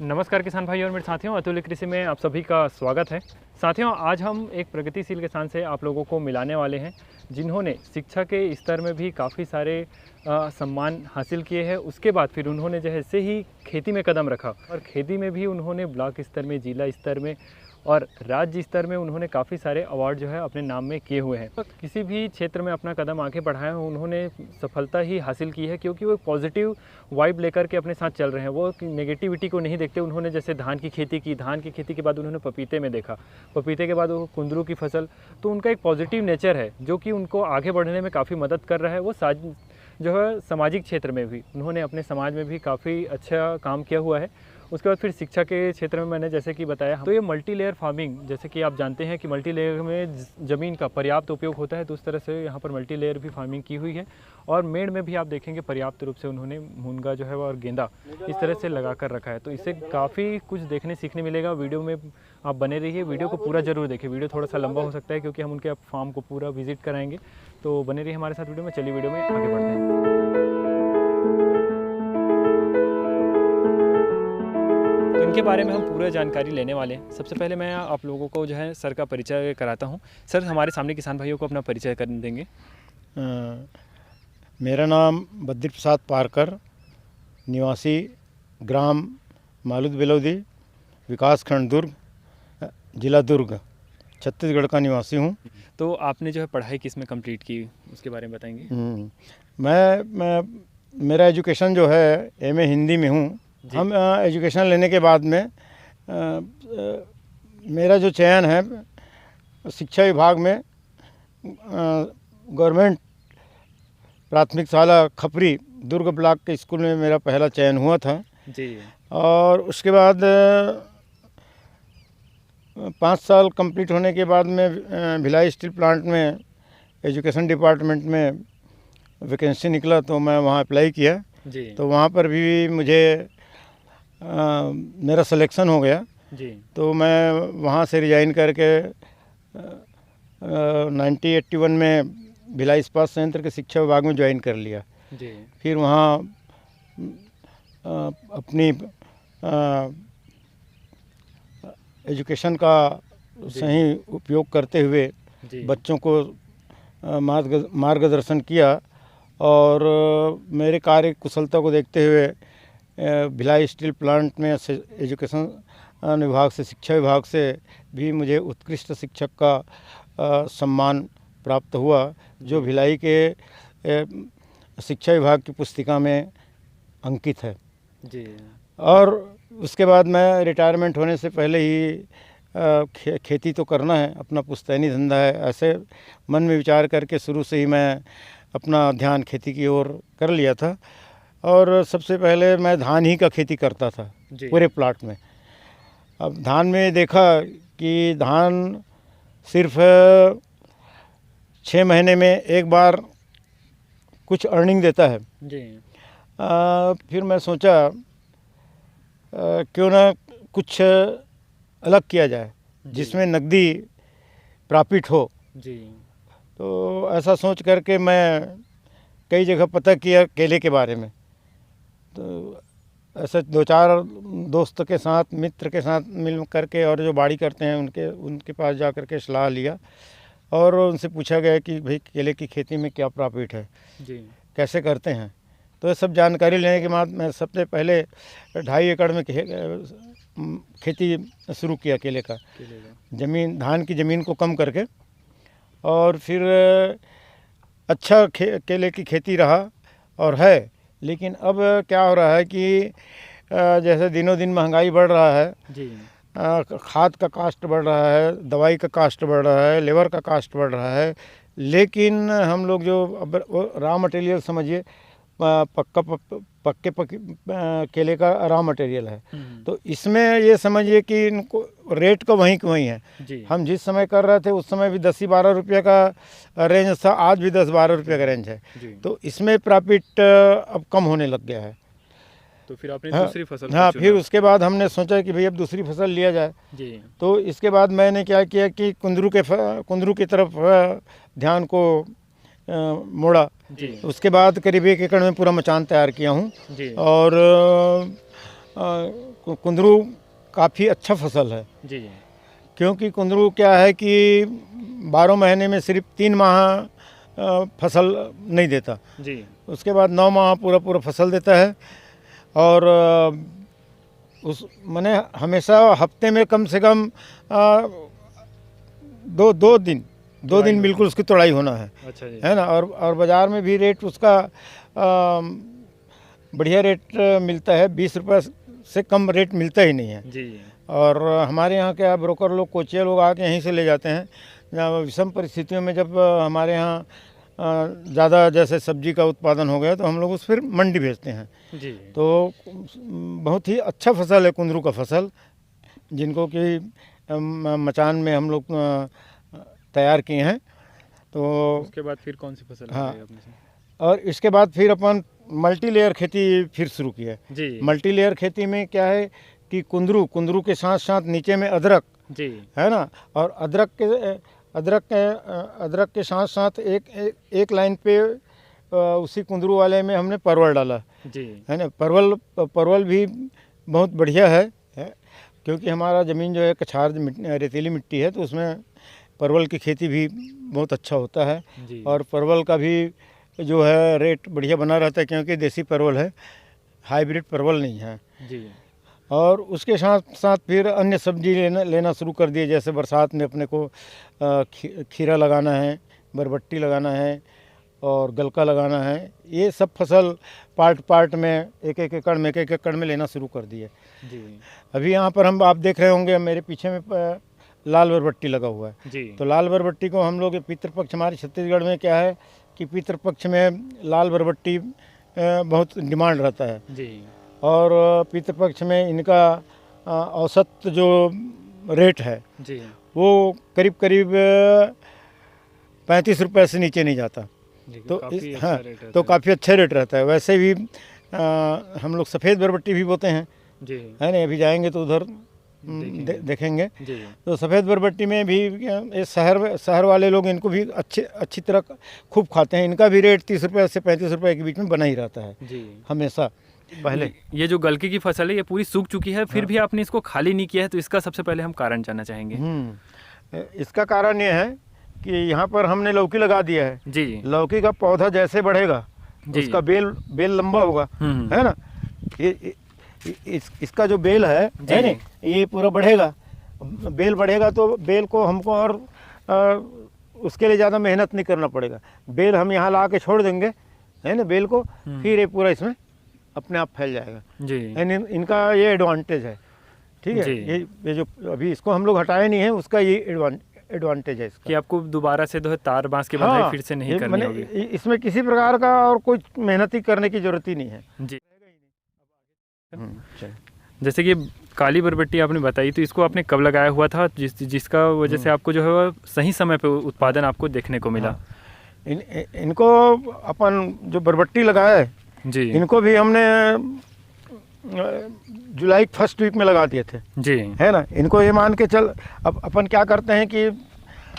नमस्कार किसान भाई और मेरे साथियों, अतुल कृषि में आप सभी का स्वागत है। साथियों, आज हम एक प्रगतिशील किसान से आप लोगों को मिलाने वाले हैं जिन्होंने शिक्षा के स्तर में भी काफ़ी सारे सम्मान हासिल किए हैं। उसके बाद फिर उन्होंने जो है से ही खेती में कदम रखा और खेती में भी उन्होंने ब्लॉक स्तर में, जिला स्तर में और राज्य स्तर में उन्होंने काफ़ी सारे अवार्ड जो है अपने नाम में किए हुए हैं। तो किसी भी क्षेत्र में अपना कदम आगे बढ़ाया उन्होंने सफलता ही हासिल की है, क्योंकि वो पॉजिटिव वाइब लेकर के अपने साथ चल रहे हैं। वो नेगेटिविटी को नहीं देखते। उन्होंने जैसे धान की खेती की, धान की खेती के बाद उन्होंने पपीते में देखा, पपीते के बाद वो कुंदरू की फसल। तो उनका एक पॉजिटिव नेचर है जो कि उनको आगे बढ़ने में काफ़ी मदद कर रहा है। वो जो है सामाजिक क्षेत्र में भी उन्होंने अपने समाज में भी काफ़ी अच्छा काम किया हुआ है। उसके बाद फिर शिक्षा के क्षेत्र में मैंने जैसे कि बताया, तो ये मल्टी लेयर फार्मिंग, जैसे कि आप जानते हैं कि मल्टी लेयर में ज़मीन का पर्याप्त उपयोग होता है, तो उस तरह से यहाँ पर मल्टी लेयर भी फार्मिंग की हुई है। और मेड़ में भी आप देखेंगे पर्याप्त रूप से उन्होंने मुनगा जो है और गेंदा इस तरह से लगा कर रखा है। तो इससे काफ़ी कुछ देखने सीखने मिलेगा। वीडियो में आप बने रहिए, वीडियो को पूरा ज़रूर देखिए। वीडियो थोड़ा सा लंबा हो सकता है क्योंकि हम उनके फार्म को पूरा विजिट कराएंगे। तो बने रहिए हमारे साथ वीडियो में। चलिए वीडियो में आगे बढ़ते हैं। तो इनके बारे में हम पूरा जानकारी लेने वाले हैं। सबसे पहले मैं आप लोगों को जो है सर का परिचय कराता हूं। सर, हमारे सामने किसान भाइयों को अपना परिचय कर देंगे। मेरा नाम बद्री प्रसाद पारकर, निवासी ग्राम मालूद बेलौदी, विकास खंड दुर्ग, जिला दुर्ग, छत्तीसगढ़ का निवासी हूँ। तो आपने जो है पढ़ाई किस में कंप्लीट की, उसके बारे में बताएंगे। मैं मेरा एजुकेशन जो है एमए हिंदी में हूँ। हम एजुकेशन लेने के बाद में मेरा जो चयन है शिक्षा विभाग में गवर्नमेंट प्राथमिक शाला खपरी दुर्ग ब्लॉक के स्कूल में मेरा पहला चयन हुआ था जी। और उसके बाद 5 साल कंप्लीट होने के बाद में भिलाई स्टील प्लांट में एजुकेशन डिपार्टमेंट में वैकेंसी निकला, तो मैं वहाँ अप्लाई किया जी। तो वहाँ पर भी मुझे मेरा सिलेक्शन हो गया जी। तो मैं वहाँ से रिज़ाइन करके 1981 में भिलाई इस्पात संयंत्र के शिक्षा विभाग में ज्वाइन कर लिया जी। फिर वहाँ अपनी एजुकेशन का सही उपयोग करते हुए बच्चों को मार्गदर्शन किया और मेरे कार्य कुशलता को देखते हुए भिलाई स्टील प्लांट में एजुकेशन विभाग से, शिक्षा विभाग से भी मुझे उत्कृष्ट शिक्षक का सम्मान प्राप्त हुआ, जो भिलाई के शिक्षा विभाग की पुस्तिका में अंकित है जी। और उसके बाद मैं रिटायरमेंट होने से पहले ही खेती तो करना है, अपना पुश्तैनी धंधा है, ऐसे मन में विचार करके शुरू से ही मैं अपना ध्यान खेती की ओर कर लिया था। और सबसे पहले मैं धान ही का खेती करता था पूरे प्लाट में। अब धान में देखा कि धान सिर्फ 6 महीने में एक बार कुछ अर्निंग देता है जी। फिर मैं सोचा क्यों ना कुछ अलग किया जाए जिसमें नकदी प्रॉफिट हो जी। तो ऐसा सोच करके मैं कई जगह पता किया केले के बारे में। तो ऐसे 2-4 दोस्त के साथ, मित्र के साथ मिल करके और जो बाड़ी करते हैं उनके पास जा कर के सलाह लिया और उनसे पूछा गया कि भाई केले की खेती में क्या प्रॉफिट है जी, कैसे करते हैं। तो ये सब जानकारी लेने के बाद मैं सबसे पहले 2.5 एकड़ में खेती शुरू किया केले का। ज़मीन, धान की ज़मीन को कम करके, और फिर अच्छा केले की खेती रहा और है। लेकिन अब क्या हो रहा है कि जैसे दिनों दिन महंगाई बढ़ रहा है जी। खाद का कास्ट बढ़ रहा है, दवाई का कास्ट बढ़ रहा है, लेबर का कास्ट बढ़ रहा है, लेकिन हम लोग जो अब रॉ मटेरियल समझिए पक्के केले का रॉ मटेरियल है, तो इसमें ये समझिए कि इनको रेट का वहीं का वहीं है जी। हम जिस समय कर रहे थे उस समय भी 10-12 रुपये का रेंज था, आज भी 10-12 रुपये का रेंज है। तो इसमें प्रॉफिट अब कम होने लग गया है। तो फिर आपने दूसरी फसल फिर उसके बाद हमने सोचा कि भाई अब दूसरी फसल लिया जाए जी। तो इसके बाद मैंने क्या किया कि कुंदरू की तरफ ध्यान को मोड़ा जी। उसके बाद करीब 1 एकड़ में पूरा मचान तैयार किया हूँ और कुंदरू काफ़ी अच्छा फसल है जी। क्योंकि कुंदरू क्या है कि 12 महीने में सिर्फ 3 माह फसल नहीं देता, जी। उसके बाद 9 माह पूरा फसल देता है। और उस माने हमेशा हफ्ते में कम से कम दो दिन बिल्कुल उसकी तोड़ाई होना है। अच्छा जी। है ना। और बाज़ार में भी रेट उसका बढ़िया रेट मिलता है, 20 रुपये से कम रेट मिलता ही नहीं है जी। और हमारे यहाँ के ब्रोकर लोग, कोचिया लोग आके यहीं से ले जाते हैं। विषम परिस्थितियों में जब हमारे यहाँ ज़्यादा जैसे सब्जी का उत्पादन हो गया तो हम लोग उस फिर मंडी भेजते हैं जी। तो बहुत ही अच्छा फसल है कुंदरू का फसल, जिनको कि मचान में हम लोग तैयार किए हैं। तो उसके बाद फिर कौन सी फसल हाँ, लगाई आपने से? और इसके बाद फिर अपन मल्टी लेयर खेती फिर शुरू की है जी। मल्टी लेयर खेती में क्या है कि कुंदरू के साथ साथ नीचे में अदरक जी। है ना, और अदरक के साथ साथ एक लाइन पे उसी कुंदरू वाले में हमने परवल डाला जी। है ना। परवल भी बहुत बढ़िया है क्योंकि हमारा ज़मीन जो है कछार रेतीली मिट्टी है तो उसमें परवल की खेती भी बहुत अच्छा होता है जी। और परवल का भी जो है रेट बढ़िया बना रहता है क्योंकि देसी परवल है, हाइब्रिड परवल नहीं है जी। और उसके साथ साथ फिर अन्य सब्जी लेना शुरू कर दिए। जैसे बरसात में अपने को खीरा लगाना है, बरबट्टी लगाना है और गलका लगाना है। ये सब फसल पार्ट में एक एकड़ में लेना शुरू कर दिए जी। अभी यहाँ पर आप देख रहे होंगे मेरे पीछे में लाल बरबट्टी लगा हुआ है जी। तो लाल बरबट्टी को हम लोग पितृपक्ष, हमारे छत्तीसगढ़ में क्या है कि पितृपक्ष में लाल बरबट्टी बहुत डिमांड रहता है जी। और पितृपक्ष में इनका औसत जो रेट है जी। वो करीब 35 रुपये से नीचे नहीं जाता तो काफ़ी हाँ अच्छा रेट तो काफ़ी अच्छा रेट रहता है। वैसे भी हम लोग सफ़ेद बरबट्टी भी बोते हैं जी। है ना, अभी जाएंगे तो उधर देखेंगे जी। तो सफ़ेद बरबट्टी में भी ये शहर वाले लोग इनको भी अच्छी तरह खूब खाते हैं। इनका भी रेट 30 रुपये से 35 रुपये के बीच में बना ही रहता है जी हमेशा। पहले ये जो गलके की फसल है ये पूरी सूख चुकी है फिर भी आपने इसको खाली नहीं किया है, तो इसका सबसे पहले हम कारण जानना चाहेंगे। इसका कारण ये है कि यहाँ पर हमने लौकी लगा दिया है जी। लौकी का पौधा जैसे बढ़ेगा उसका बेल लंबा होगा है ना। इसका जो बेल है ना, ये पूरा बढ़ेगा, बेल बढ़ेगा तो बेल को हमको और उसके लिए ज़्यादा मेहनत नहीं करना पड़ेगा। बेल हम यहाँ ला के छोड़ देंगे है ना बेल को, फिर ये पूरा इसमें अपने आप फैल जाएगा जी। इनका ये एडवांटेज है। ठीक है, ये जो अभी इसको हम लोग हटाए नहीं है उसका ये एडवांटेज है इसका कि आपको दोबारा से तार बांस के बंधाई फिर से नहीं करनी होगी। इसमें किसी प्रकार का और कोई मेहनत ही करने की जरूरत ही नहीं है जी। जैसे कि काली बरबट्टी आपने बताई तो इसको आपने कब लगाया हुआ था जिसका वजह से आपको जो है वो सही समय पे उत्पादन आपको देखने को मिला? इनको अपन जो बरबट्टी लगाया है जी, इनको भी हमने जुलाई फर्स्ट वीक में लगा दिए थे जी, है ना। इनको ये मान के चल अब अपन क्या करते हैं कि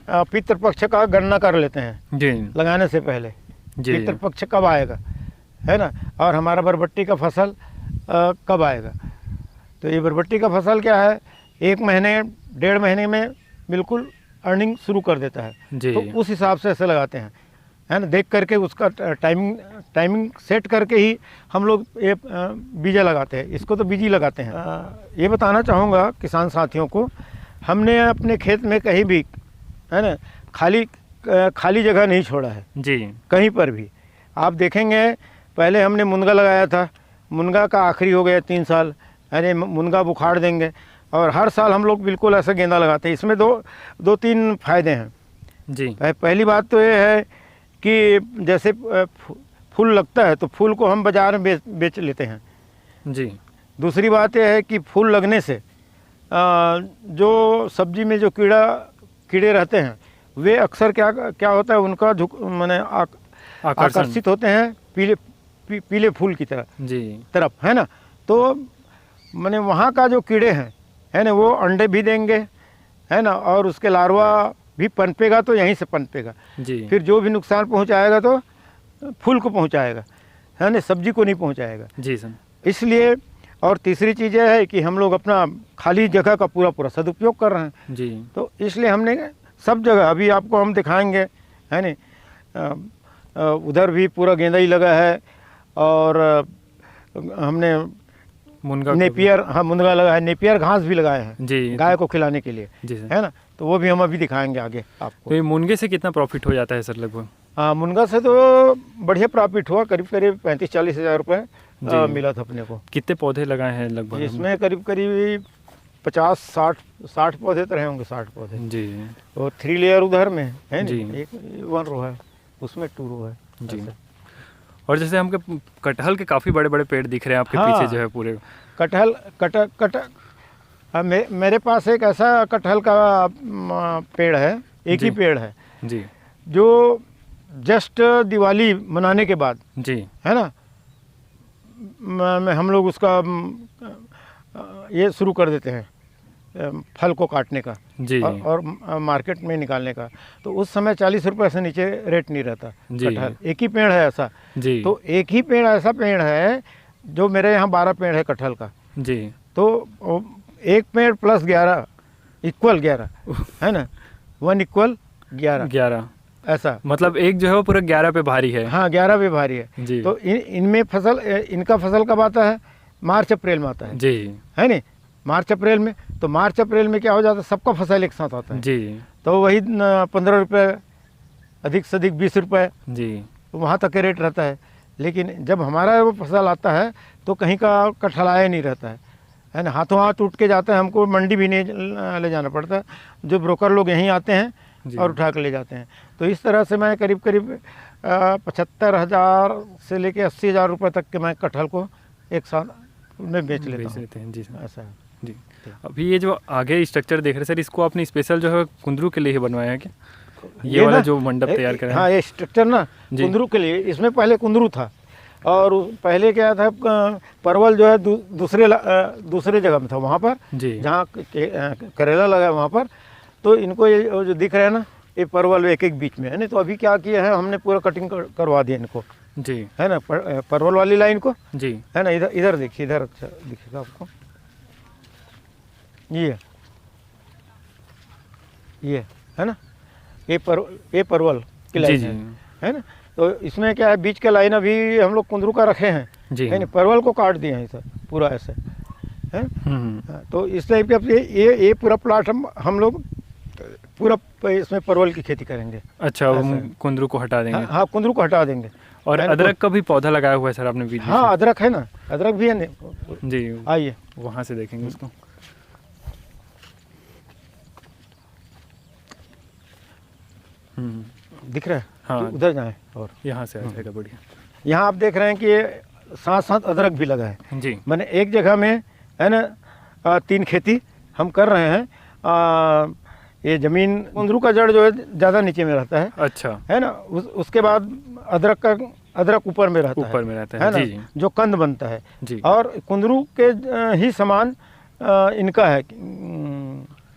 पितृपक्ष का गणना कर लेते हैं जी लगाने से पहले जी, पितृपक्ष कब आएगा है ना, और हमारा बरबट्टी का फसल कब आएगा। तो ये बरबट्टी का फसल क्या है 1 महीने 1.5 महीने में बिल्कुल अर्निंग शुरू कर देता है जी। तो उस हिसाब से ऐसे लगाते हैं है ना, देख करके उसका टाइमिंग सेट करके ही हम लोग ये बीजा लगाते हैं। इसको तो बीज ही लगाते हैं। ये बताना चाहूँगा किसान साथियों को, हमने अपने खेत में कहीं भी है ना खाली जगह नहीं छोड़ा है जी, कहीं पर भी। आप देखेंगे पहले हमने मुनगा लगाया था, मुनगा का आखिरी हो गया 3 साल है ना, मुनगा बुखाड़ देंगे और हर साल हम लोग बिल्कुल ऐसा गेंदा लगाते हैं। इसमें दो तीन फायदे हैं जी। पहली बात तो ये है कि जैसे फूल लगता है तो फूल को हम बाज़ार में बेच लेते हैं जी। दूसरी बात यह है कि फूल लगने से जो सब्जी में जो कीड़े रहते हैं वे अक्सर क्या होता है उनका माने आकर्षित होते हैं पीले फूल की तरफ है ना। तो माने वहाँ का जो कीड़े हैं है ना वो अंडे भी देंगे है ना, और उसके लार्वा भी पनपेगा तो यहीं से पनपेगा जी। फिर जो भी नुकसान पहुंचाएगा तो फूल को पहुंचाएगा है ना, सब्जी को नहीं पहुंचाएगा जी सर। इसलिए और तीसरी चीज़ यह है कि हम लोग अपना खाली जगह का पूरा पूरा सदुपयोग कर रहे हैं जी। तो इसलिए हमने सब जगह, अभी आपको हम दिखाएंगे, है नहीं, उधर भी पूरा गेंदा ही लगा है और हमने मुनगा नेपियर, हाँ मुनगा लगा है, नेपियर घास भी लगाए हैं जी, गाय को खिलाने के लिए, जी सर। है ना, तो वो भी हम अभी दिखाएंगे आगे आपको। तो ये मुनगे से कितना प्रॉफिट हो जाता है सर लगभग? हाँ, मुनगा से तो बढ़िया प्रॉफिट हुआ, करीब करीब 35-40 हज़ार रुपये मिला था अपने को। कितने पौधे लगाए हैं लगभग? इसमें करीब करीब 50-60 पौधे तो रहे होंगे, 60 पौधे जी। और 3 लेयर उधर में है जी। नहीं, एक 1 रो है, उसमें 2 रो है जी। ऐसे। और जैसे हमके कटहल के काफ़ी बड़े बड़े पेड़ दिख रहे हैं आपके हाँ। पीछे जो है पूरे। कटहल मेरे पास एक ऐसा कटहल का पेड़ है, एक ही जी। पेड़ है जी जो जस्ट दिवाली मनाने के बाद, जी। है ना, हम लोग उसका ये शुरू कर देते हैं फल को काटने का जी। और मार्केट में निकालने का। तो उस समय 40 रुपये से नीचे रेट नहीं रहता जी। कटहल। एक ही पेड़ है ऐसा, जी। तो एक ही पेड़ ऐसा पेड़ है जो मेरे यहाँ 12 पेड़ है कटहल का। जी। तो एक पेड़ प्लस 11 इक्वल 11 है ना, 1 इक्वल 11 ऐसा, मतलब एक जो है वो पूरा 11 पे भारी है। हाँ 11 भी भारी है जी। तो इनमें फसल, इनका फसल कब आता है? मार्च अप्रैल में आता है जी। है नहीं, मार्च अप्रैल में। तो मार्च अप्रैल में क्या हो जाता है, सबका फसल एक साथ आता है जी। तो वही 15 रुपये, अधिक से अधिक 20 रुपये, जी। तो वहाँ तक के रेट रहता है। लेकिन जब हमारा वो फसल आता है तो कहीं का कटहलाया नहीं रहता है ना, हाथों हाथ उठ के जाता है, हमको मंडी भी नहीं ले जाना पड़ता, जो ब्रोकर लोग यहीं आते हैं और उठा कर ले जाते हैं। तो इस तरह से मैं करीब करीब 75,000 से लेके 80,000 रुपये तक के मैं कटहल को एक साथ में बेच लेता हूँ। जी सर। ऐसा है जी। अभी ये जो आगे स्ट्रक्चर देख रहे हैं सर, इसको आपने स्पेशल जो है कुंदरू के लिए ही बनवाया है क्या? ये वाला ना, जो मंडप तैयार करा है? हाँ ये स्ट्रक्चर ना जी। कुंदरू के लिए। इसमें पहले कुंदरू था और पहले क्या था, परवल जो है दूसरे जगह में था, वहाँ पर जी। जहाँ करेला लगा है वहाँ पर। तो इनको ये जो दिख रहा है ना, ये परवल एक एक बीच में है ना। तो अभी क्या किया है, हमने पूरा कटिंग करवा दिया इनको, जी, है ना, परवल वाली लाइन को, जी, है ना। इधर इधर देखिए, इधर अच्छा दिखेगा आपको, ये है ना, ये परवल की जी, लाइन जी, है ना। तो इसमें क्या है, बीच का लाइन अभी हम लोग कुंदरू का रखे हैं, जी, है ना, परवल को काट दिए हैं सर पूरा ऐसे, है। हाँ, तो इस टाइप के अब ये पूरा प्लाट हम लोग पूरा इसमें परवल की खेती करेंगे। अच्छा, वो कुंदरू को हटा देंगे। हाँ, कुंदरू को हटा देंगे। और अदरक का भी पौधा लगाया हुआ है सर आपने बीच में? हाँ, अदरक है ना, अदरक भी है ना जी, आइए वहाँ से देखेंगे उसको। दिख रहा है, हाँ, तो उधर जाए और यहाँ से आ जाएगा, बढ़िया। यहाँ आप देख रहे हैं कि साथ साथ अदरक भी लगा है। जी, मैंने एक जगह में, है ना, 3 खेती हम कर रहे हैं। ये ज़मीन कुंदरू का जड़ जो है ज़्यादा नीचे में रहता है, अच्छा, है ना। उसके बाद अदरक ऊपर में रहता है, ऊपर में रहता है, है ना, जी, जो कंद बनता है। जी, और कुंदरू के ही समान इनका है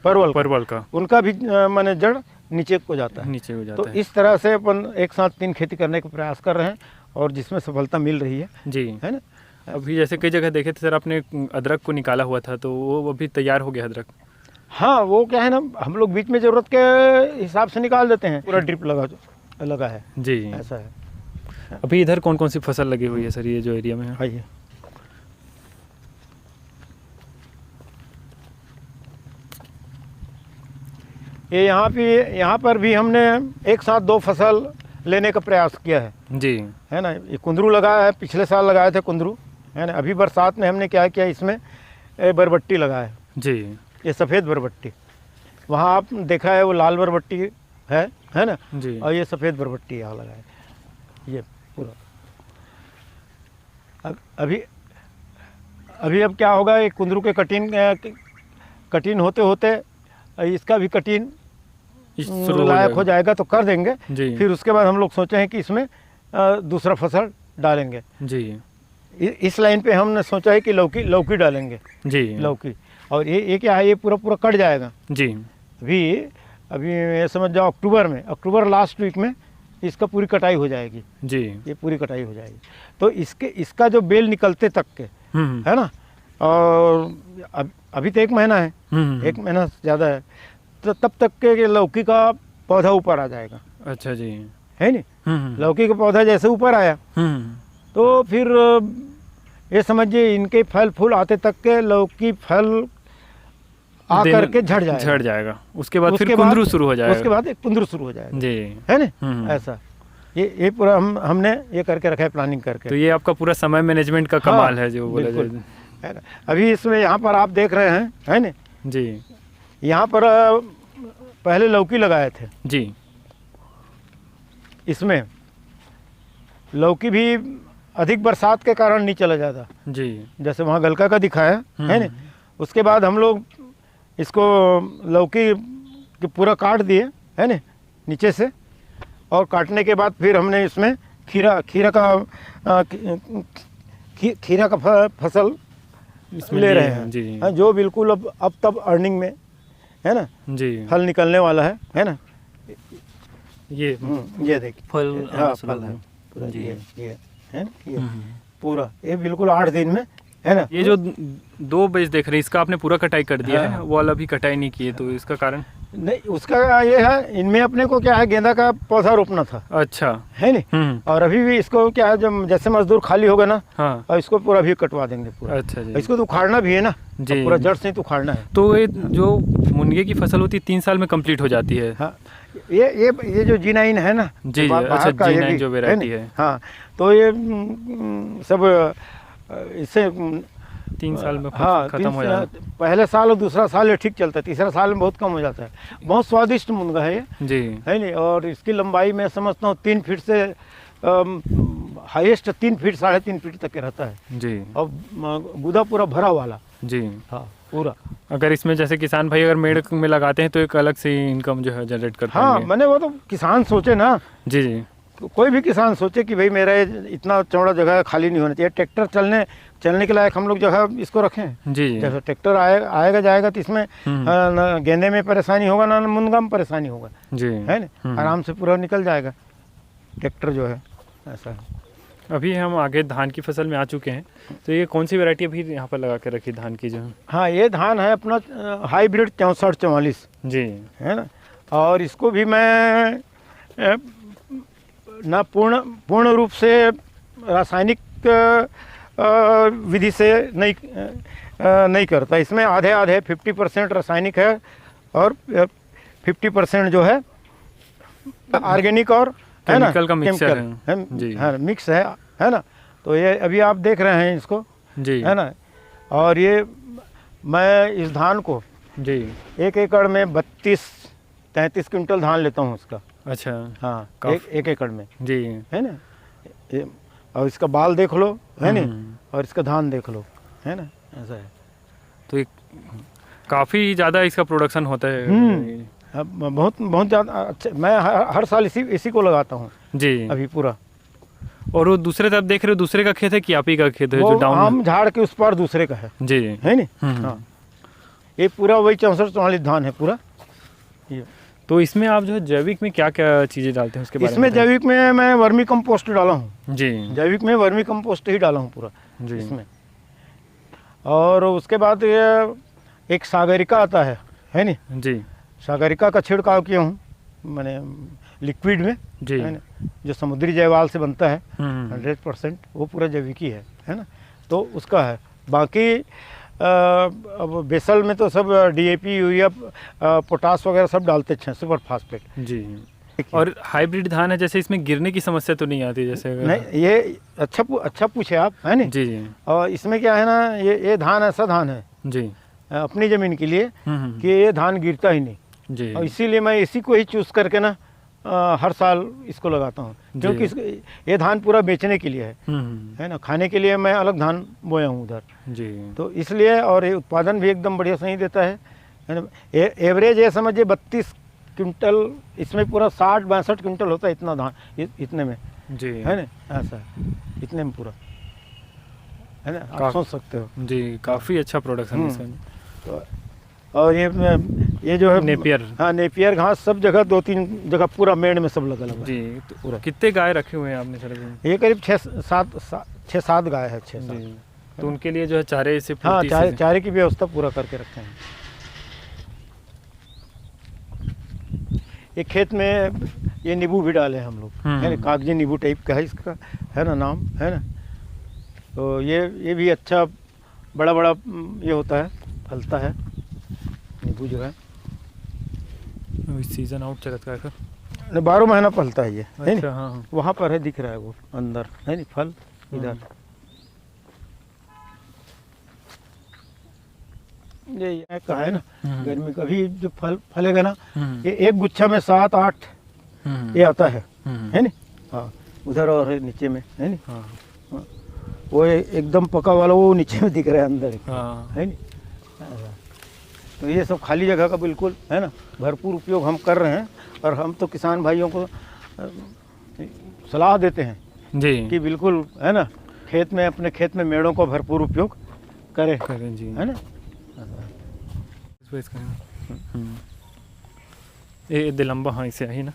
परवल का उनका भी माने जड़ नीचे को जाता है, नीचे हो तो जाता है। इस तरह से अपन एक साथ 3 खेती करने का प्रयास कर रहे हैं और जिसमें सफलता मिल रही है, जी, है ना। अभी जैसे कई जगह देखे थे सर आपने, अदरक को निकाला हुआ था, तो वो अभी तैयार हो गया अदरक? हाँ, वो क्या है ना, हम लोग बीच में ज़रूरत के हिसाब से निकाल देते हैं, पूरा ड्रिप लगा है, जी। ऐसा है। अभी इधर कौन कौन सी फसल लगी हुई है सर, ये जो एरिया में है? आइए, ये यहाँ पर भी हमने एक साथ 2 फसल लेने का प्रयास किया है, जी, है ना। ये कुंदरू लगाया है, पिछले साल लगाए थे कुंदरू, है ना। अभी बरसात में हमने क्या किया, इसमें बरबट्टी लगाया है, जी, ये सफ़ेद बरबट्टी। वहाँ आप देखा है वो लाल बरबट्टी है ना, जी, और ये सफ़ेद बरबट्टी यहाँ लगा है, ये पूरा। अभी अब क्या होगा, ये कुंदरू के कटिन होते होते इसका भी कटिन लायक हो जाएगा तो कर देंगे। जी, फिर उसके बाद हम लोग सोचे हैं कि इसमें दूसरा फसल डालेंगे। जी, इस लाइन पे हमने सोचा है कि लौकी डालेंगे, जी, लौकी। और ये क्या है, ये पूरा कट जाएगा। जी, अभी ये समझ जाओ अक्टूबर लास्ट वीक में इसका पूरी कटाई हो जाएगी, जी, ये पूरी कटाई हो जाएगी। तो इसका जो बेल निकलते तक के, है ना, और अभी तो 1 महीना है, 1 महीना से ज़्यादा है, तो तब तक के लौकी का पौधा ऊपर आ जाएगा। अच्छा जी, है नहीं, लौकी का पौधा जैसे ऊपर आया तो फिर ये समझिए इनके फल फूल आते तक के लौकी फल आ करके झड़ जाएगा। उसके बाद फिर कुंदरू शुरू हो जाएगा। उसके बाद एक कुंदरू शुरू हो जाएगा जी, है ना। ऐसा ये पूरा हमने ये करके रखा है, प्लानिंग करके। तो ये आपका पूरा समय मैनेजमेंट का कमाल है जो बोला जाए है ना। अभी इसमें यहाँ पर आप देख रहे हैं, है ना जी, यहाँ पर पहले लौकी लगाए थे जी, इसमें लौकी भी अधिक बरसात के कारण नहीं चला जाता जी, जैसे वहाँ गलका का दिखाया है ना। उसके बाद हम लोग इसको लौकी के पूरा काट दिए, है ना, नीचे से, और काटने के बाद फिर हमने इसमें खीरा का फसल ले रहे हैं जी, जो बिल्कुल अब तब अर्निंग में, है ना जी, फल निकलने वाला है ना। ये देखिए फल, हाँ फल है पूरा जी, ये है ये पूरा, ये बिल्कुल 8 दिन में, है ना। ये जो 2 बेज देख रहे हैं इसका आपने पूरा कटाई कर दिया है, वो वाला भी कटाई नहीं किए, तो इसका कारण? नहीं, उसका ये है, इनमें अपने को क्या है, गेंदा का पौधा रोपना था। अच्छा, है नहीं, और अभी भी इसको क्या है, जब जैसे मजदूर खाली होगा ना, हाँ, और इसको पूरा भी कटवा देंगे पूरा। अच्छा जी, इसको तो उखाड़ना भी है ना जी, पूरा जड़ से तो उखाड़ना है। तो ये जो मुनगे की फसल होती है 3 साल में कंप्लीट हो जाती है। हाँ, ये जो G9 है ना जी, अच्छा G9 जो वैरायटी है, हाँ, तो ये सब इससे 3 साल में हाँ खत्म हो जाता है। पहले साल और दूसरा साल ये ठीक चलता है, तीसरा साल में बहुत कम हो जाता है। बहुत स्वादिष्ट मुनगा है ये जी, है नहीं, और इसकी लंबाई मैं समझता हूँ 3 फीट से हाईएस्ट 3 फीट 3.5 फीट तक के रहता है जी, और गुदा पूरा भरा वाला जी, हाँ पूरा। अगर इसमें जैसे किसान भाई अगर मेड़ में लगाते हैं तो एक अलग से इनकम जो है जनरेट करते हैं। हाँ, मैंने वो तो किसान सोचे ना जी, जी, कोई भी किसान सोचे कि भाई मेरा इतना चौड़ा जगह खाली नहीं होना चाहिए, ट्रैक्टर चलने के लायक हम लोग जगह इसको रखें। जी, जैसे ट्रैक्टर आएगा जाएगा तो इसमें ना गेंदे में परेशानी होगा ना मुनगा में परेशानी होगा जी, है ना, आराम से पूरा निकल जाएगा ट्रैक्टर जो है, ऐसा है। अभी हम आगे धान की फसल में आ चुके हैं, तो ये कौन सी वैरायटी अभी यहाँ पर लगा के रखी धान की जो? हाँ, ये धान है अपना हाइब्रिड 6444 जी, है ना। और इसको भी मैं ना पूर्ण रूप से रासायनिक विधि से नहीं करता। इसमें आधे 50% रासायनिक है और 50% जो है ऑर्गेनिक और है ना केमिकल है जी, हाँ मिक्स है ना। तो ये अभी आप देख रहे हैं इसको जी, है ना। और ये मैं इस धान को जी 1 एकड़ में 32-33 क्विंटल धान लेता हूँ उसका। अच्छा, हाँ, एक एकड़ में जी, है ना। और इसका बाल देख लो, है ना, और इसका धान देख लो, है ना, ऐसा है। तो एक काफ़ी ज़्यादा इसका प्रोडक्शन होता है। बहुत ज़्यादा अच्छा। मैं हर साल इसी को लगाता हूँ जी अभी पूरा। और वो दूसरे तरफ देख रहे हो, दूसरे का खेत है कि आप ही का खेत है? जो डाउन आम झाड़ के उस पार दूसरे का है जी, है नहीं। हाँ, ये पूरा वही 64-44 धान है पूरा ये। तो इसमें आप जो है जैविक में क्या क्या चीज़ें डालते हैं उसके बारे में? इसमें जैविक में मैं वर्मी कंपोस्ट डाला हूँ जी, जैविक में वर्मी कंपोस्ट ही डाला हूँ पूरा जी इसमें। और उसके बाद ये एक सागरिका आता है नहीं जी, सागरिका का छिड़काव किया हूँ मैंने लिक्विड में जी, है ना, जो समुद्री जैवाल से बनता है 100%, वो पूरा जैविक ही है ना। तो उसका है। बाकी अब बेसल में तो सब DAP यूरिया पोटास वगैरह सब डालते हैं, सुपर फास्फेट जी। और हाइब्रिड धान है, जैसे इसमें गिरने की समस्या तो नहीं आती? जैसे नहीं, ये अच्छा पूछे आप, है ना जी जी। और इसमें क्या है ना, ये धान ऐसा धान है जी अपनी ज़मीन के लिए कि ये धान गिरता ही नहीं जी, और इसीलिए मैं इसी को ही चूज़ करके ना हर साल इसको लगाता हूँ, क्योंकि ये धान पूरा बेचने के लिए है ना। खाने के लिए मैं अलग धान बोया हूँ उधर जी, तो इसलिए। और ये उत्पादन भी एकदम बढ़िया सही देता है ना। एवरेज ये समझिए 32 क्विंटल, इसमें पूरा 60-62 क्विंटल होता है इतना धान इतने में जी, है ना, ऐसा इतने में पूरा, है ना। आप सोच सकते हो जी, काफ़ी अच्छा प्रोडक्शन इसमें। तो और ये जो है नेपियर, हाँ नेपियर घास सब जगह 2-3 जगह पूरा मेड़ में सब लगा जी। तो पूरा कितने गाय रखे हुए हैं आपने सर? ये करीब 6-7 गाय है, 6-7। तो उनके लिए जो है चारे से हाँ, पूर्ति से- चारे की व्यवस्था पूरा करके रखते हैं। एक खेत में ये नींबू भी डाले हैं हम लोग, है ना, कागजी नींबू टाइप का है इसका, है ना नाम, है ना। तो ये भी अच्छा बड़ा बड़ा ये होता है, फलता है नींबू जो है। अभी सीजन आउट चलता है फिर। 12 महीना फलता है ये, है अच्छा, ना। हाँ हाँ। वहाँ पर है, दिख रहा है वो अंदर, है ना फल इधर। ये का है ना, गर्मी का भी जो फलेगा ना, ये एक गुच्छा में 7-8 ये आता है ना। हाँ, उधर और है नीचे में, है ना। हाँ, वो एकदम पका वाला वो नीचे में दिख रहा है अंदर, है ना। तो ये सब खाली जगह का बिल्कुल, है ना, भरपूर उपयोग हम कर रहे हैं। और हम तो किसान भाइयों को सलाह देते हैं जी कि बिल्कुल, है ना, खेत में अपने खेत में मेड़ों का भरपूर उपयोग करें जी, है ना। ये दिलंबा, हाँ इसे आई ना।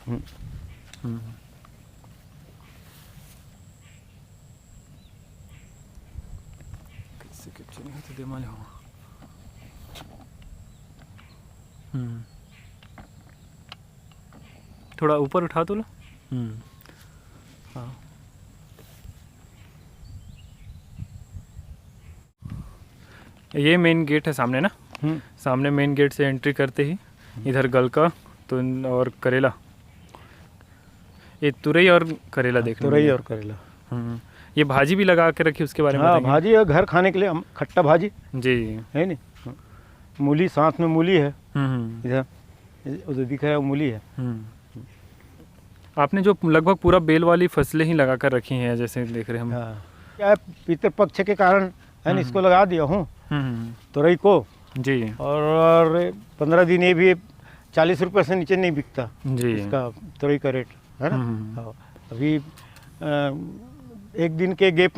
थोड़ा ऊपर उठा तो लो। हाँ, ये मेन गेट है सामने ना। सामने मेन गेट से एंट्री करते ही इधर गलका तो और करेला, ये तुरई और करेला देखने तुरई और करेला। ये भाजी भी लगा के रखी, उसके बारे में हाँ, बताइए। भाजी है घर खाने के लिए, हम खट्टा भाजी जी, है नी। मूली, साथ में मूली है, इधर उधर दिख रहा है, मूली है। आपने जो लगभग पूरा बेल वाली फसलें ही लगा कर रखी हैं, जैसे देख रहे हैं हम। हाँ, क्या है, पितृपक्ष के कारण है ना, इसको लगा दिया हूँ तुरई को जी। और 15 दिन ये भी 40 रुपये से नीचे नहीं बिकता जी, इसका तुरई का रेट, है ना। हाँ, अभी एक दिन के गैप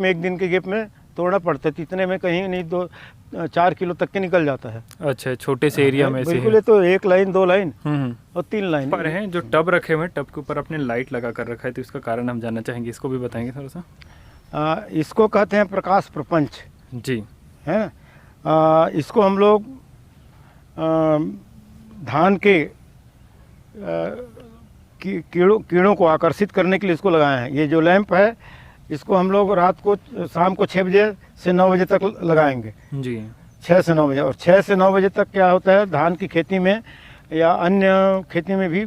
में तोड़ना पड़ता है, इतने में कहीं नहीं 2-4 किलो तक के निकल जाता है। अच्छा, छोटे से एरिया में से बिल्कुल। ये तो 1 लाइन 2 लाइन और 3 लाइन पर हैं। जो टब रखे हुए हैं, टब के ऊपर आपने लाइट लगा कर रखा है, तो इसका कारण हम जानना चाहेंगे, इसको भी बताएंगे थोड़ा सा। इसको कहते हैं प्रकाश प्रपंच, जी, है ना। इसको हम लोग धान के कीड़ों को आकर्षित करने के लिए इसको लगाए हैं। ये जो लैंप है, इसको हम लोग रात को शाम को 6 बजे से 9 बजे तक लगाएंगे जी। 6 से 9 बजे। और 6 से 9 बजे तक क्या होता है, धान की खेती में या अन्य खेती में भी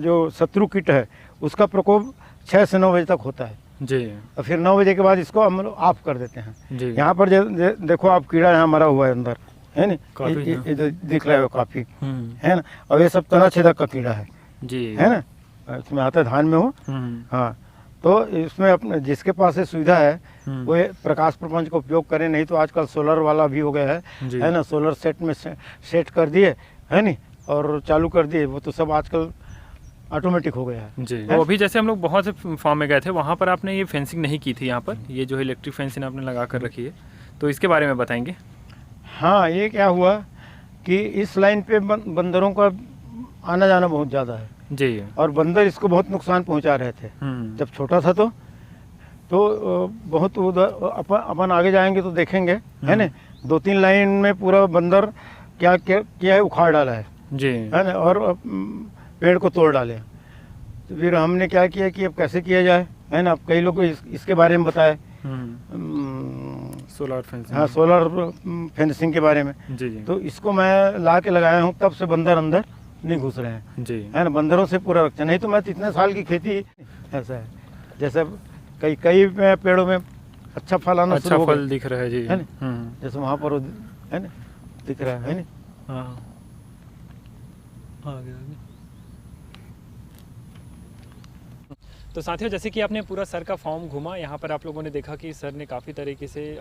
जो शत्रु कीट है उसका प्रकोप 6 से 9 बजे तक होता है जी। और फिर 9 बजे के बाद इसको हम लोग ऑफ कर देते हैं जी। यहाँ पर देखो आप, कीड़ा यहाँ मरा हुआ है अंदर, है ना, काफी इधर दिख रहा है काफ़ी, है ना। और ये सब तना छेदक का कीड़ा है जी, है ना, इसमें आता है धान में हो। हाँ, तो इसमें अपने जिसके पास ये सुविधा है वो प्रकाश प्रपंच का उपयोग करें, नहीं तो आजकल सोलर वाला भी हो गया है ना। सोलर सेट में सेट कर दिए, है नी, और चालू कर दिए, वो तो सब आजकल ऑटोमेटिक हो गया है जी। तो अभी जैसे हम लोग बहुत से फार्म में गए थे, वहाँ पर आपने ये फेंसिंग नहीं की थी, यहाँ पर ये जो है इलेक्ट्रिक फेंसिंग आपने लगा कर रखी है, तो इसके बारे में बताएंगे। हाँ, ये क्या हुआ कि इस लाइन पे बंदरों का आना जाना बहुत ज़्यादा है जी, और बंदर इसको बहुत नुकसान पहुंचा रहे थे। जब छोटा था तो बहुत उधर अपन आगे जाएंगे तो देखेंगे, है ना, 2-3 लाइन में पूरा बंदर क्या किया है, उखाड़ डाला है जी, है ना, और पेड़ को तोड़ डाले। तो फिर हमने क्या किया कि अब कैसे किया जाए, है ना। अब कई लोग को इसके बारे में बताए, सोलर फेंसिंग। हाँ, सोलर फेंसिंग के बारे में जी जी। तो इसको मैं ला के लगाया हूँ, तब से बंदर अंदर नहीं घुस रहे हैं जी, है ना। बंदरों से पूरा रखते हैं, नहीं तो मैं इतने साल की खेती ऐसा है, जैसे कई पेड़ों में अच्छा फल आना अच्छा शुरू हो गया, फल दिख रहा है जी, है ना, जैसे वहाँ पर है ना दिख रहा है ना। हाँ, आगे आगे। तो साथियों, जैसे कि आपने पूरा सर का फॉर्म घूमा, यहाँ पर आप लोगों ने देखा कि सर ने काफ़ी तरीके से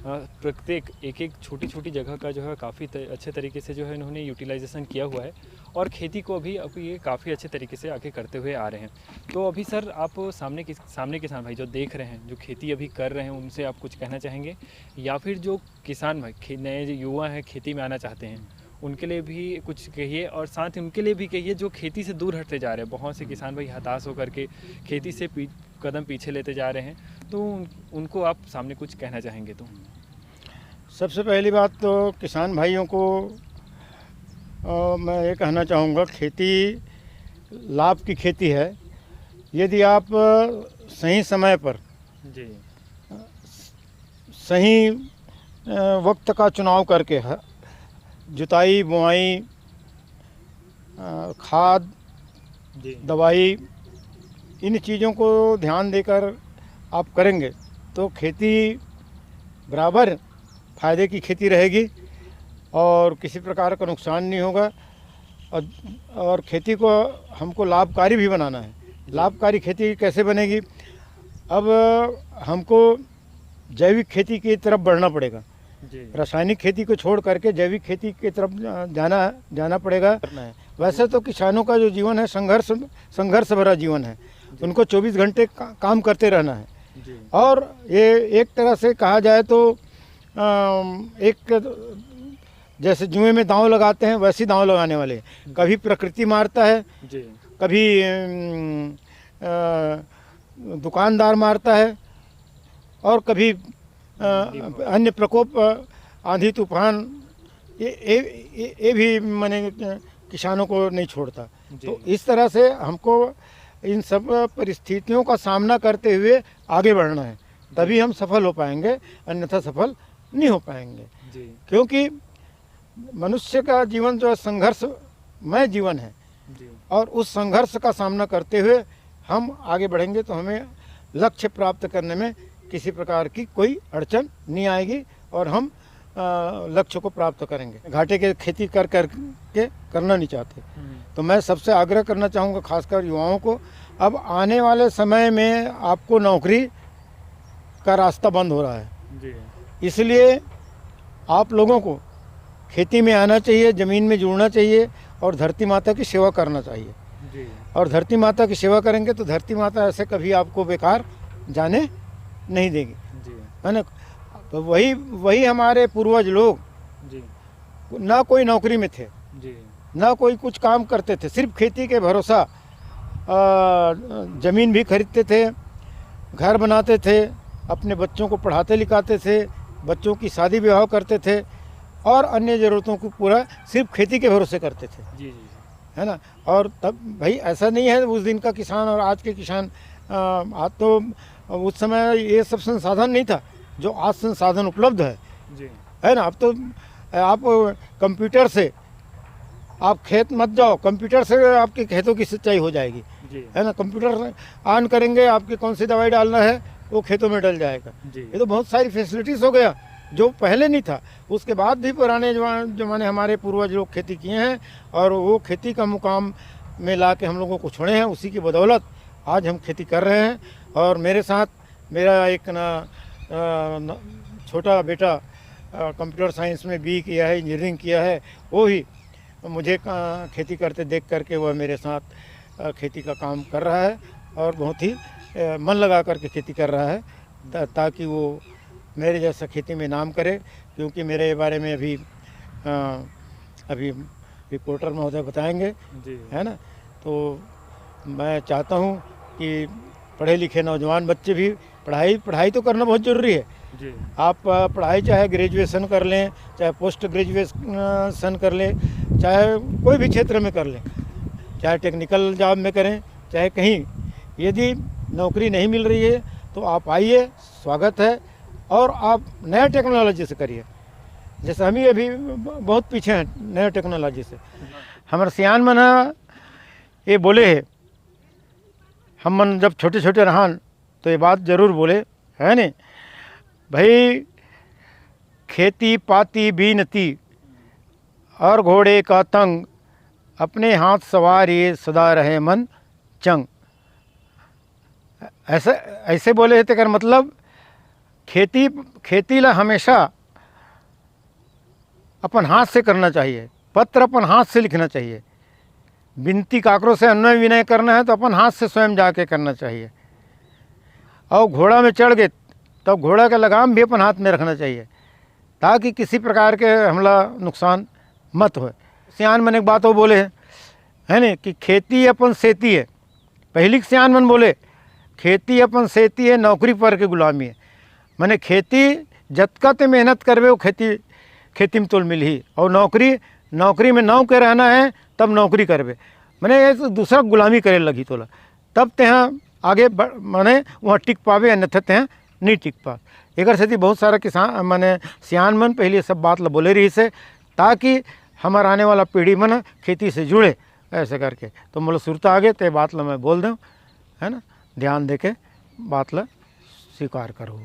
प्रत्येक एक छोटी छोटी जगह का जो है काफ़ी अच्छे तरीके से जो है इन्होंने यूटिलाइजेशन किया हुआ है और खेती को भी अब ये काफ़ी अच्छे तरीके से आगे करते हुए आ रहे हैं। तो अभी सर, आप सामने किसान भाई जो देख रहे हैं, जो खेती अभी कर रहे हैं, उनसे आप कुछ कहना चाहेंगे, या फिर जो किसान भाई नए जो युवा हैं खेती में आना चाहते हैं, उनके लिए भी कुछ कहिए, और साथ ही उनके लिए भी कहिए जो खेती से दूर हटते जा रहे हैं। बहुत से किसान भाई हताश होकर के खेती से कदम पीछे लेते जा रहे हैं, तो उनको आप सामने कुछ कहना चाहेंगे तो? सबसे पहली बात तो किसान भाइयों को मैं ये कहना चाहूँगा, खेती लाभ की खेती है। यदि आप सही समय पर जी सही वक्त का चुनाव करके जुताई, बुआई, खाद, जी दवाई, इन चीज़ों को ध्यान देकर आप करेंगे तो खेती बराबर फ़ायदे की खेती रहेगी और किसी प्रकार का नुकसान नहीं होगा। और खेती को हमको लाभकारी भी बनाना है। लाभकारी खेती कैसे बनेगी? अब हमको जैविक खेती की तरफ बढ़ना पड़ेगा। रासायनिक खेती को छोड़ करके जैविक खेती की तरफ जाना पड़ेगा। वैसे तो किसानों का जो जीवन है संघर्ष भरा जीवन है। उनको 24 घंटे काम करते रहना है। और ये एक तरह से कहा जाए तो एक जैसे जुए में दांव लगाते हैं वैसे दांव लगाने वाले। कभी प्रकृति मारता है, कभी दुकानदार मारता है, और कभी अन्य प्रकोप, आंधी तूफान, ये भी माने किसानों को नहीं छोड़ता। तो इस तरह से हमको इन सब परिस्थितियों का सामना करते हुए आगे बढ़ना है, तभी हम सफल हो पाएंगे, अन्यथा सफल नहीं हो पाएंगे। क्योंकि मनुष्य का जीवन जो है संघर्षमय जीवन है, और उस संघर्ष का सामना करते हुए हम आगे बढ़ेंगे तो हमें लक्ष्य प्राप्त करने में किसी प्रकार की कोई अड़चन नहीं आएगी और हम लक्ष्य को प्राप्त करेंगे। घाटे के खेती करके करना नहीं चाहते। तो मैं सबसे आग्रह करना चाहूँगा, खासकर युवाओं को, अब आने वाले समय में आपको नौकरी का रास्ता बंद हो रहा है। इसलिए आप लोगों को खेती में आना चाहिए, ज़मीन में जुड़ना चाहिए और धरती माता की सेवा करना चाहिए। और धरती माता की सेवा करेंगे तो धरती माता ऐसे कभी आपको बेकार जाने नहीं देगी, है ना। तो वही हमारे पूर्वज लोग ना कोई नौकरी में थे, ना कोई कुछ काम करते थे, सिर्फ खेती के भरोसा ज़मीन भी खरीदते थे, घर बनाते थे, अपने बच्चों को पढ़ाते लिखाते थे, बच्चों की शादी विवाह करते थे और अन्य ज़रूरतों को पूरा सिर्फ खेती के भरोसे करते थे। है ना। और तब भाई ऐसा नहीं है उस दिन का किसान और आज के किसान। आज तो उस समय ये सब संसाधन नहीं था जो आज संसाधन उपलब्ध है ना। अब तो आप कंप्यूटर से आप खेत मत जाओ, कंप्यूटर से आपके खेतों की सिंचाई हो जाएगी, है ना। कंप्यूटर से ऑन करेंगे, आपकी कौन सी दवाई डालना है वो खेतों में डल जाएगा। ये तो बहुत सारी फैसिलिटीज़ हो गया जो पहले नहीं था। उसके बाद भी पुराने जमाने हमारे पूर्वज लोग खेती किए हैं और वो खेती का मुकाम में ला के हम लोगों को छोड़े हैं। उसी की बदौलत आज हम खेती कर रहे हैं। और मेरे साथ मेरा एक छोटा बेटा कंप्यूटर साइंस में BE किया है, इंजीनियरिंग किया है। वो ही मुझे खेती करते देख करके वह मेरे साथ खेती का काम कर रहा है और बहुत ही मन लगा करके खेती कर रहा है ताकि वो मेरे जैसा खेती में नाम करे। क्योंकि मेरे बारे में अभी रिपोर्टर महोदय बताएंगे, है ना। तो मैं चाहता हूँ कि पढ़े लिखे नौजवान बच्चे भी पढ़ाई तो करना बहुत ज़रूरी है। आप पढ़ाई चाहे ग्रेजुएशन कर लें, चाहे पोस्ट ग्रेजुएशन कर लें, चाहे कोई भी क्षेत्र में कर लें, चाहे टेक्निकल जॉब में करें, चाहे कहीं। यदि नौकरी नहीं मिल रही है तो आप आइए, स्वागत है। और आप नया टेक्नोलॉजी से करिए। जैसे हम ही अभी बहुत पीछे हैं नया टेक्नोलॉजी से। हमारे सियान मन ये बोले है, हम मन जब छोटे छोटे रहन तो ये बात ज़रूर बोले, है न भाई, खेती पाती बीनती और घोड़े का तंग, अपने हाथ सवार ये सदा रहे मन चंग। ऐसे बोले थे। कर मतलब खेती ला हमेशा अपन हाथ से करना चाहिए, पत्र अपन हाथ से लिखना चाहिए, विनती काकरों से अन्वय विनय करना है तो अपन हाथ से स्वयं जाके करना चाहिए। और घोड़ा में चढ़ गए तब घोड़ा का लगाम भी अपन हाथ में रखना चाहिए ताकि किसी प्रकार के हमला नुकसान मत हो। सियान मन एक बात वो बोले है ना कि खेती अपन सेती है। पहली सियान मन बोले खेती अपन सेती है, नौकरी पर के गुलामी है। मैंने खेती जतका ते मेहनत करबे वो खेती में तोल मिलही। और नौकरी में नाव के रहना है तब नौकरी करबे, मैंने ये तो दूसरा गुलामी करे लगी तोला, तब तेहाँ आगे माने वहाँ टिक पावे, अन्यथा तेहाँ नहीं टिक पा। एक सेती बहुत सारा किसान माने सियान मन पहले सब बात ला बोले रही से, ताकि हमारे आने वाला पीढ़ी मन खेती से जुड़े ऐसे करके। तो मतलब सुरता आगे ते बात ला मैं बोल दूँ, है ना, ध्यान दे के बात ला स्वीकार करो।